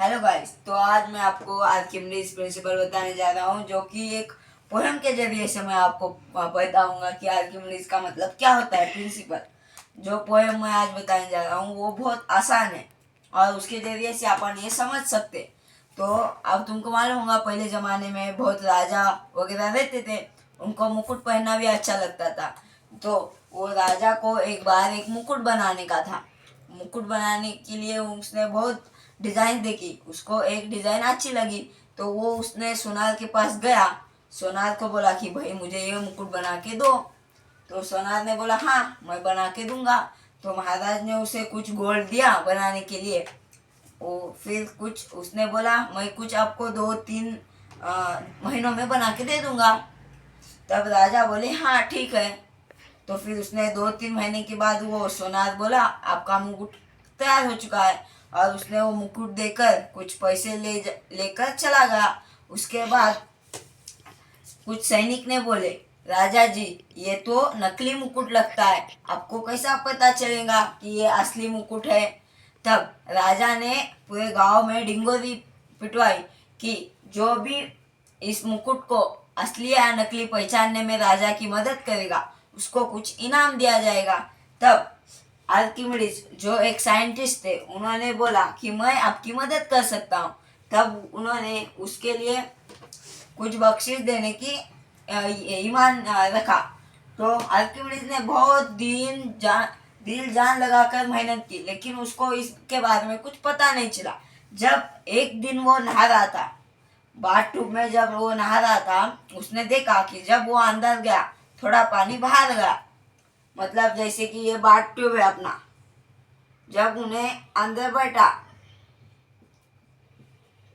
Hello guys, तो आज मैं आपको आर्किमिडीज प्रिंसिपल बताने जा रहा हूँ, जो कि एक पोएम के जरिए से मैं आपको बताऊंगा कि आर्किमिडीज का मतलब क्या होता है। प्रिंसिपल जो पोएम मैं आज बताने जा रहा हूँ वो बहुत आसान है और उसके जरिए से अपन ये समझ सकते। तो अब तुमको मालूम होगा, पहले ज़माने में बहुत राजा वगैरह रहते थे, उनको मुकुट पहनना भी अच्छा लगता था। तो वो राजा को एक बार एक मुकुट बनाने का था। मुकुट बनाने के लिए उसने बहुत डिज़ाइन देखी, उसको एक डिज़ाइन अच्छी लगी तो वो उसने सोनार के पास गया। सोनार को बोला कि भाई मुझे ये मुकुट बना के दो। तो सोनार ने बोला हाँ मैं बना के दूंगा। तो महाराज ने उसे कुछ गोल्ड दिया बनाने के लिए। वो फिर कुछ उसने बोला मैं कुछ आपको 2-3 महीनों में बना के दे दूंगा। तब राजा बोले हाँ ठीक है। तो फिर उसने 2-3 महीने के बाद वो सोनार बोला आपका मुकुट तैयार हो चुका है, और उसने वो मुकुट देकर कुछ पैसे लेकर चला गया। उसके बाद कुछ सैनिक ने बोले राजा जी ये तो नकली मुकुट लगता है, आपको कैसा पता चलेगा कि ये असली मुकुट है। तब राजा ने पूरे गांव में डिंगोरी पिटवाई कि जो भी इस मुकुट को असली या नकली पहचानने में राजा की मदद करेगा उसको कुछ इनाम दिया जाएगा। तब आर्किमिडीज जो एक साइंटिस्ट थे उन्होंने बोला कि मैं आपकी मदद कर सकता हूँ। तब उन्होंने उसके लिए कुछ बख्शिश देने की ईमान रखा। तो आर्किमिडीज ने बहुत दिल जान लगाकर मेहनत की, लेकिन उसको इसके बारे में कुछ पता नहीं चला। जब एक दिन वो नहा रहा था, बाथ टब में जब वो नहा रहा था, उसने देखा कि जब वो अंदर गया थोड़ा पानी बाहर गया। मतलब जैसे कि ये बाथ टब है अपना, जब उन्हें अंदर बैठा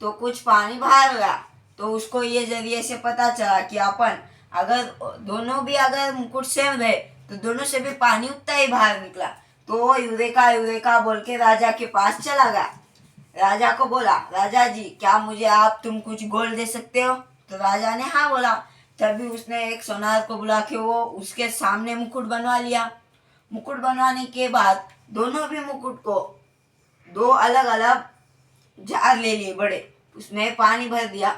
तो कुछ पानी बाहर गया। तो उसको ये जरिए से पता चला कि अपन अगर दोनों भी अगर मुकुट सेम रहे तो दोनों से भी पानी उतना ही बाहर निकला। तो यूरेका यूरेका बोल के राजा के पास चला गया। राजा को बोला राजा जी क्या मुझे तुम कुछ गोल्ड दे सकते हो। तो राजा ने हाँ बोला। तभी उसने एक सोनार को बुला के वो उसके सामने मुकुट बनवा लिया। मुकुट बनवाने के बाद दोनों भी मुकुट को दो अलग अलग जार ले लिए बड़े, उसमें पानी भर दिया।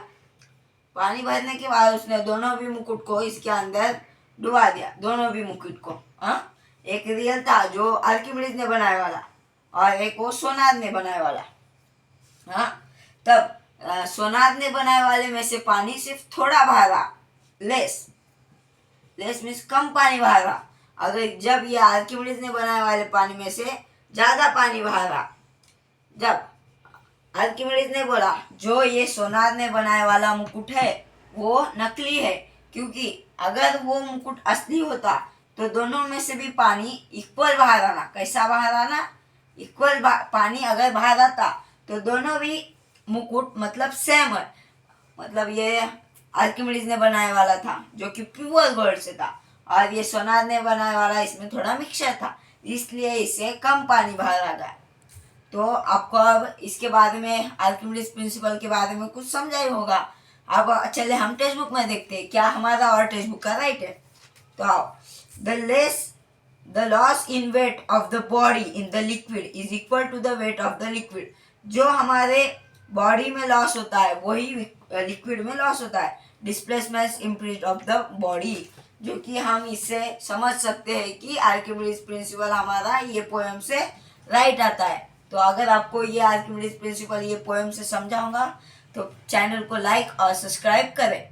पानी भरने के बाद उसने दोनों भी मुकुट को इसके अंदर डुबा दिया, दोनों भी मुकुट को। हाँ, एक रियल था जो आर्किमिडीज ने बनाया वाला, और एक वो सोनार ने बनाया वाला। हाँ, तब सोनार ने बनाए वाले में से पानी सिर्फ थोड़ा बाहर रहा, लेस लेस मीन्स कम पानी बाहर रहा। अगर जब ये आर्किमिडीज ने बनाए वाले पानी में से ज्यादा पानी बाहर रहा। जब आर्किमिडीज ने बोला जो ये सोनार ने बनाए वाला मुकुट है वो नकली है, क्योंकि अगर वो मुकुट असली होता तो दोनों में से भी पानी इक्वल बाहर आना। कैसा बाहर आना? इक्वल पानी अगर बाहर आता तो दोनों भी मुकुट मतलब सेम है। मतलब ये आर्किमिडीज ने बनाने वाला था जो कि प्योर गोल्ड से था, और ये सोनार ने बनाने वाला इसमें थोड़ा मिक्सचर था, इसलिए इसे कम पानी बाहर आ गया। तो आपको अब इसके बारे में आर्किमिडीज प्रिंसिपल के बारे में कुछ समझा ही होगा। अब चले हम टेक्स्ट बुक में देखते हैं क्या हमारा और टेक्स्ट बुक का राइट है। तो आओ, the loss in weight of the body in the liquid is equal to the weight of the liquid. जो हमारे बॉडी में लॉस होता है वही लिक्विड में लॉस होता है। Displacement increase of the body, जो कि हम इससे समझ सकते हैं कि आर्किमिडीज प्रिंसिपल हमारा ये पोएम से राइट आता है। तो अगर आपको ये आर्किमिडीज प्रिंसिपल ये पोएम से समझा होगा तो चैनल को लाइक और सब्सक्राइब करें।